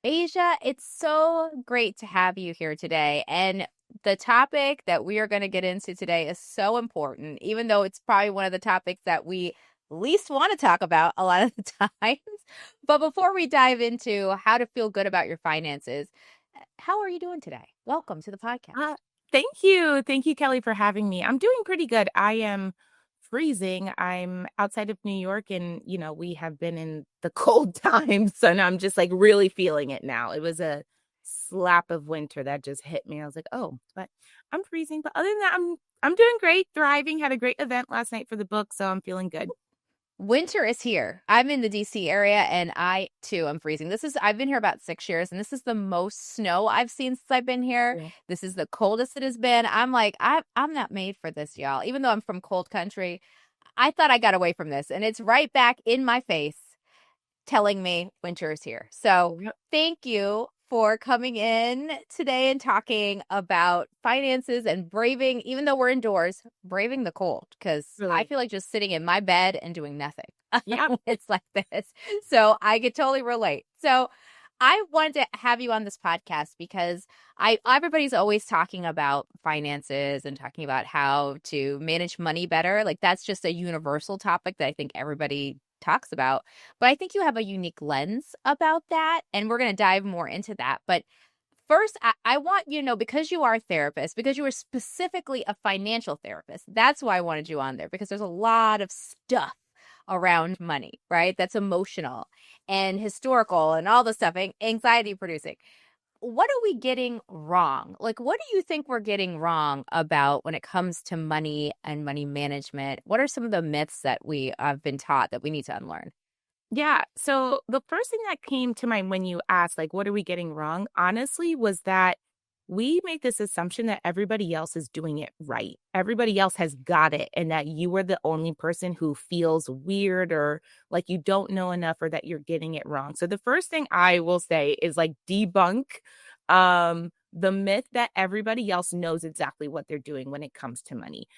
Asia, it's so great to have you here today. And the topic that we are going to get into today is so important, even though it's probably one of the topics that we least want to talk about a lot of the times. But before we dive into how to feel good about your finances, how are you doing today? Welcome to the podcast. Uh, Thank you. Thank you, Kelly, for having me. I'm doing pretty good. I am freezing. I'm outside of New York and, we have been in the cold times and I'm just like really feeling it now. It was a slap of winter that just hit me. I was like, "Oh, but I'm freezing." But other than that, I'm doing great, thriving. Had a great event last night for the book, so I'm feeling good. Winter is here. I'm in the DC area and I too am freezing. I've been here about 6 years and this is the most snow I've seen since I've been here. Yeah. This is the coldest it has been. I'm like, I'm not made for this, y'all. Even though I'm from cold country, I thought I got away from this and it's right back in my face telling me winter is here. So Yep. thank you for coming in today and talking about finances and braving, even though we're indoors, braving the cold because I Really. feel like just sitting in my bed and doing nothing. Yep. It's like this. So I could totally relate. So I wanted to have you on this podcast because I everybody's always talking about finances and talking about how to manage money better. Like that's just a universal topic that I think everybody talks about. But I think you have a unique lens about that. And we're going to dive more into that. But first, I want you to know because you are a therapist, because you are specifically a financial therapist, that's why I wanted you on there because there's a lot of stuff around money, right? That's emotional and historical and all the stuff, anxiety producing. What are we getting wrong? Like, what do you think we're getting wrong about when it comes to money and money management? What are some of the myths that we have been taught that we need to unlearn? Yeah. So the first thing that came to mind when you asked, like, what are we getting wrong? Honestly, was that we make this assumption that everybody else is doing it right. Everybody else has got it, and that you are the only person who feels weird or like you don't know enough or that you're getting it wrong. So the first thing I will say is like debunk the myth that everybody else knows exactly what they're doing when it comes to money.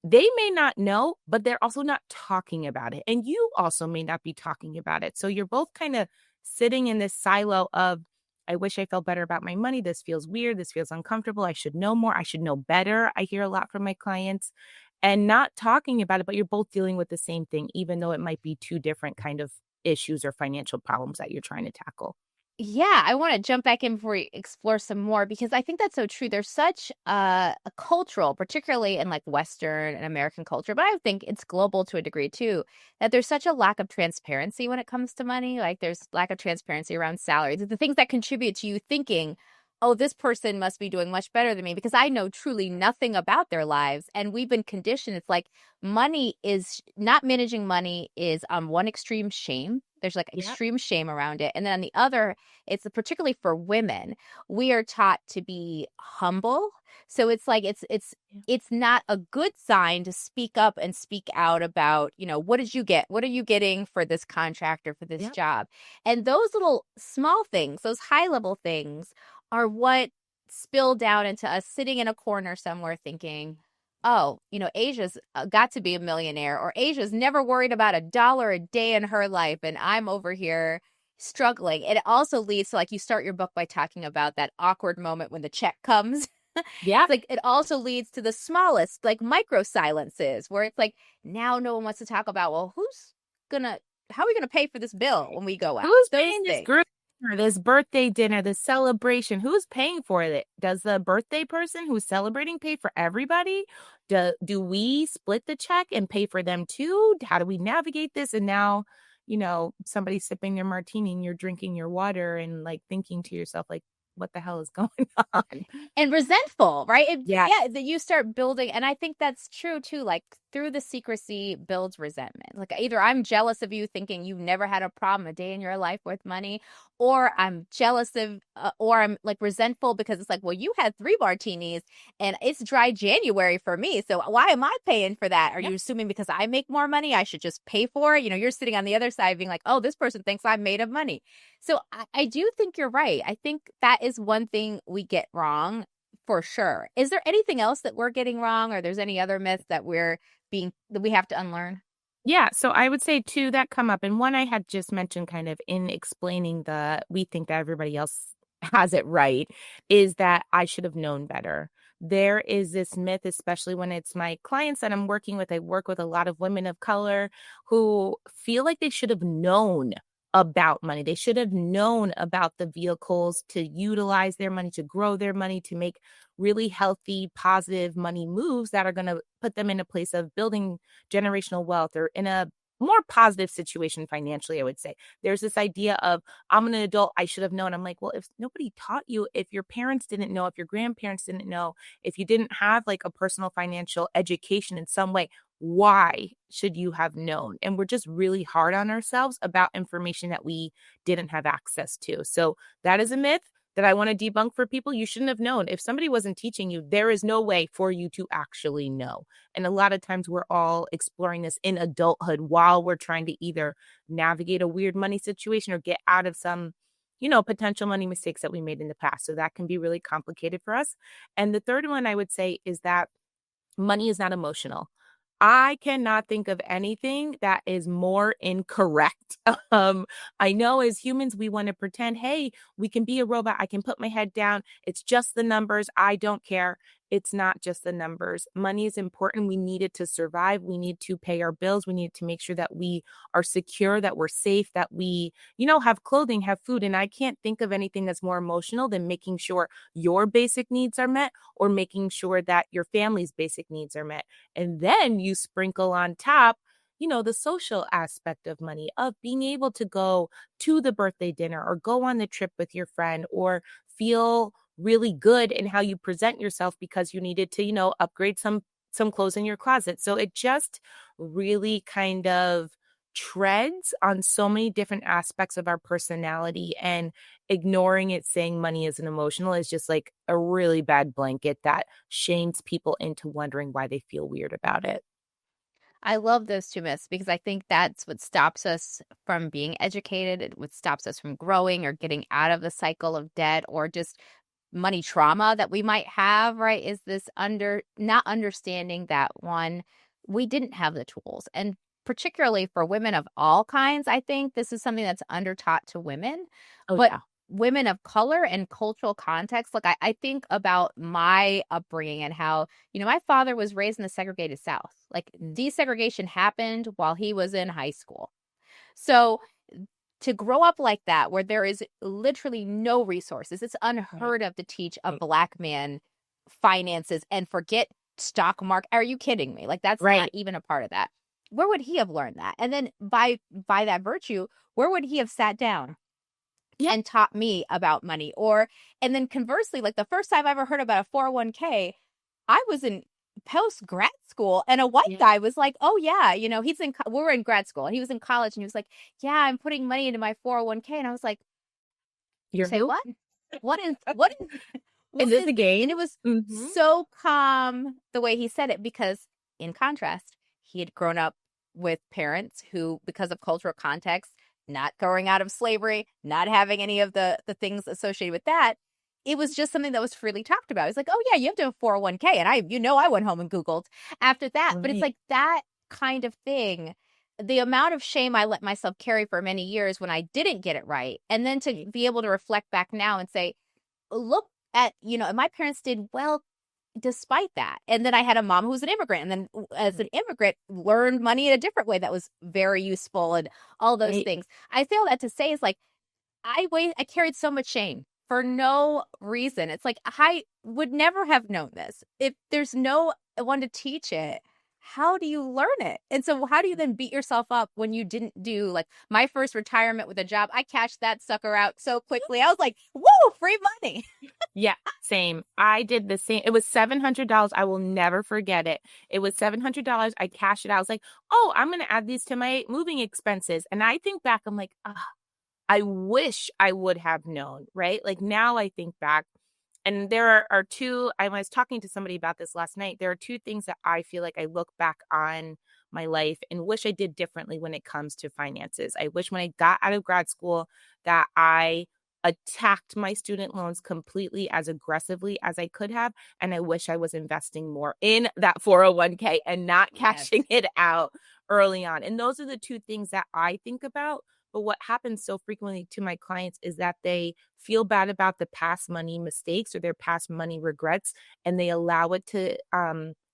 They may not know, but they're also not talking about it. And you also may not be talking about it. So you're both kind of sitting in this silo of, I wish I felt better about my money. This feels weird. This feels uncomfortable. I should know more. I should know better. I hear a lot from my clients and not talking about it, but you're both dealing with the same thing, even though it might be two different kind of issues or financial problems that you're trying to tackle. Yeah, I want to jump back in before we explore some more because I think that's so true. There's such a cultural, particularly in like Western and American culture, but I think it's global to a degree too, that there's such a lack of transparency when it comes to money. Like there's lack of transparency around salaries, the things that contribute to you thinking, oh, this person must be doing much better than me because I know truly nothing about their lives. And we've been conditioned. It's like money is not managing money is on one extreme shame. There's like Yeah. extreme shame around it. And then on the other, it's particularly for women, we are taught to be humble. So it's like it's not a good sign to speak up and speak out about, what did you get? What are you getting for this contract or for this Yeah. job? And those little small things, those high level things are what spill down into us sitting in a corner somewhere thinking, oh, Asia's got to be a millionaire, or Asia's never worried about $1 a day in her life, and I'm over here struggling. It also leads to, like, you start your book by talking about that awkward moment when the check comes. Yeah. It's like it also leads to the smallest, like micro silences, where it's like now no one wants to talk about, well, how are we gonna pay for this bill when we go out? Who's Those paying this things. group dinner, this birthday dinner, this celebration? Who's paying for it? Does the birthday person who's celebrating pay for everybody? Do we split the check and pay for them too? How do we navigate this? And now, somebody's sipping their martini and you're drinking your water and like thinking to yourself, like, what the hell is going on? And resentful, right? Yeah. Yeah, that you start building, and I think that's true too. Like through the secrecy builds resentment. Like either I'm jealous of you thinking you've never had a problem a day in your life with money, or I'm jealous of, or I'm like resentful because it's like, well, you had 3 martinis and it's dry January for me. So why am I paying for that? Are Yep. you assuming because I make more money, I should just pay for it? You're sitting on the other side being like, oh, this person thinks I'm made of money. So I do think you're right. I think that is one thing we get wrong for sure. Is there anything else that we're getting wrong, or there's any other myths that we have to unlearn? Yeah, so I would say two that come up. And one I had just mentioned kind of in explaining the we think that everybody else has it right is that I should have known better. There is this myth, especially when it's my clients that I'm working with. I work with a lot of women of color who feel like they should have known about money. They should have known about the vehicles to utilize their money, to grow their money, to make really healthy, positive money moves that are going to put them in a place of building generational wealth or in a more positive situation financially, I would say. There's this idea of, I'm an adult, I should have known. I'm like, well, if nobody taught you, if your parents didn't know, if your grandparents didn't know, if you didn't have like a personal financial education in some way, why should you have known? And we're just really hard on ourselves about information that we didn't have access to. So that is a myth that I want to debunk for people. You shouldn't have known. If somebody wasn't teaching you, there is no way for you to actually know. And a lot of times we're all exploring this in adulthood while we're trying to either navigate a weird money situation or get out of some, potential money mistakes that we made in the past. So that can be really complicated for us. And the third one I would say is that money is not emotional. I cannot think of anything that is more incorrect. I know as humans, we want to pretend, hey, we can be a robot. I can put my head down. It's just the numbers. I don't care. It's not just the numbers. Money is important. We need it to survive. We need to pay our bills. We need to make sure that we are secure, that we're safe, that we, have clothing, have food. And I can't think of anything that's more emotional than making sure your basic needs are met or making sure that your family's basic needs are met. And then you sprinkle on top, the social aspect of money, of being able to go to the birthday dinner or go on the trip with your friend or feel really good in how you present yourself because you needed to, upgrade some clothes in your closet. So it just really kind of treads on so many different aspects of our personality, and ignoring it, saying money isn't emotional, is just like a really bad blanket that shames people into wondering why they feel weird about it. I love those two myths because I think that's what stops us from being educated. What stops us from growing or getting out of the cycle of debt or just money trauma that we might have, right? Is this not understanding that one, we didn't have the tools. And particularly for women of all kinds, I think this is something that's under taught to women. Oh But yeah. women of color and cultural context, like I think about my upbringing and how, my father was raised in the segregated South. Like desegregation happened while he was in high school. So to grow up like that, where there is literally no resources, it's Right. unheard of to teach a black man finances and forget stock market. Are you kidding me? Like that's not Right. even a part of that. Where would he have learned that? And then by that virtue, where would he have sat down Yep. and taught me about money? And then conversely, like the first time I ever heard about a 401k, I was in post grad school and a white Yeah. guy was like, oh yeah, we were in grad school and he was in college and he was like, yeah, I'm putting money into my 401k. And I was like, you You're say who? what? What is, Is what this is, a game? and it was Mm-hmm. so calm the way he said it because in contrast, he had grown up with parents who, because of cultural context, not growing out of slavery, not having any of the things associated with that, it was just something that was freely talked about. It's like, oh yeah, you have to have 401k. And I went home and Googled after that. But it's Right. like that kind of thing. The amount of shame I let myself carry for many years when I didn't get it right. And then to be able to reflect back now and say, look at, my parents did well despite that. And then I had a mom who was an immigrant. And then as an immigrant, learned money in a different way that was very useful and all those Right. things. I say all that to say is like, I carried so much shame for no reason. It's like I would never have known this. If there's no one to teach it, how do you learn it? And so how do you then beat yourself up when you didn't do like my first retirement with a job? I cashed that sucker out so quickly. I was like, whoa, free money. Yeah, same. I did the same. It was $700. I will never forget it. It was $700. I cashed it out. I was like, oh, I'm going to add these to my moving expenses. And I think back, I'm like, ah, I wish I would have known, right? Like now I think back, and there are two, I was talking to somebody about this last night. There are two things that I feel like I look back on my life and wish I did differently when it comes to finances. I wish when I got out of grad school that I attacked my student loans completely as aggressively as I could have. And I wish I was investing more in that 401k and not Yes. cashing it out early on. And those are the two things that I think about. But what happens so frequently to my clients is that they feel bad about the past money mistakes or their past money regrets, and they allow it to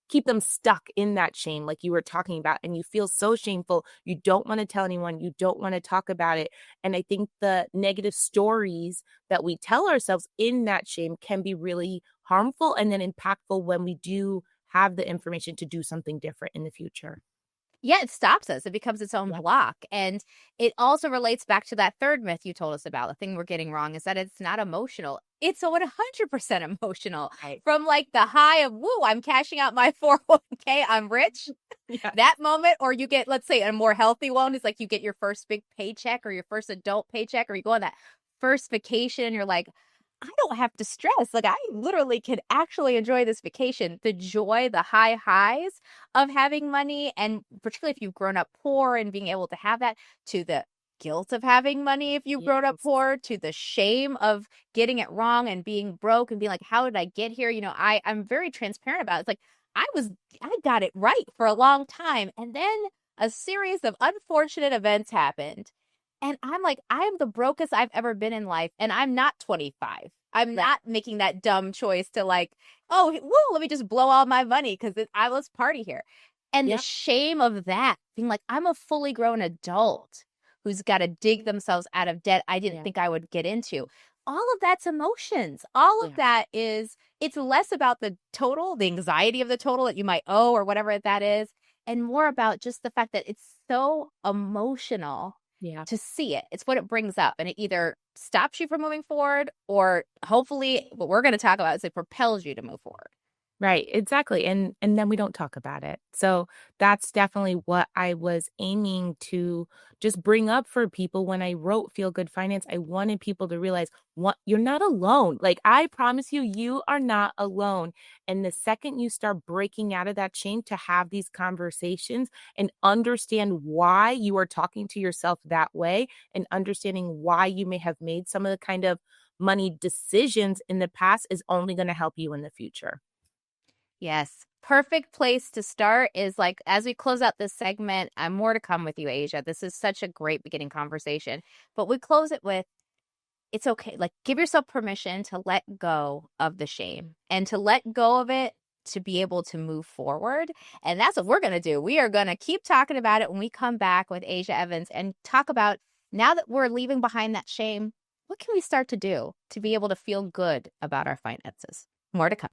keep them stuck in that shame, like you were talking about. And you feel so shameful. You don't want to tell anyone. You don't want to talk about it. And I think the negative stories that we tell ourselves in that shame can be really harmful and then impactful when we do have the information to do something different in the future. Yeah, it stops us. It becomes its own Yeah. block. And it also relates back to that third myth you told us about. The thing we're getting wrong is that it's not emotional. It's 100% emotional. Right. From like the high of, woo, I'm cashing out my 401k, I'm rich. Yeah. That moment, or you get, let's say, a more healthy one is like you get your first big paycheck or your first adult paycheck, or you go on that first vacation and you're like, I don't have to stress. Like, I literally can actually enjoy this vacation. The joy, the high highs of having money, and particularly if you've grown up poor and being able to have that, to the guilt of having money if you've grown up Yes. poor, to the shame of getting it wrong and being broke and being like, how did I get here? I'm very transparent about it. It's like, I got it right for a long time. And then a series of unfortunate events happened. And I'm like, I am the brokest I've ever been in life. And I'm not 25. I'm Right. not making that dumb choice to like, oh, woo, let me just blow all my money because let's party here. And the Yeah. shame of that, being like, I'm a fully grown adult who's got to dig themselves out of debt I didn't Yeah. think I would get into. All of that's emotions. All of Yeah. that it's less about the anxiety of the total that you might owe or whatever that is, and more about just the fact that it's so emotional Yeah. to see it. It's what it brings up, and it either stops you from moving forward, or hopefully what we're going to talk about is it propels you to move forward. Right, exactly, and then we don't talk about it. So, that's definitely what I was aiming to just bring up for people when I wrote Feel Good Finance. I wanted people to realize, what, you're not alone. Like, I promise you, you are not alone. And the second you start breaking out of that chain to have these conversations and understand why you are talking to yourself that way, and understanding why you may have made some of the kind of money decisions in the past, is only gonna help you in the future. Yes. Perfect place to start is like, as we close out this segment, more to come with you, Asia. This is such a great beginning conversation. But we close it with, it's okay. Like, give yourself permission to let go of the shame and to let go of it to be able to move forward. And that's what we're going to do. We are going to keep talking about it when we come back with Asia Evans and talk about, now that we're leaving behind that shame, what can we start to do to be able to feel good about our finances? More to come.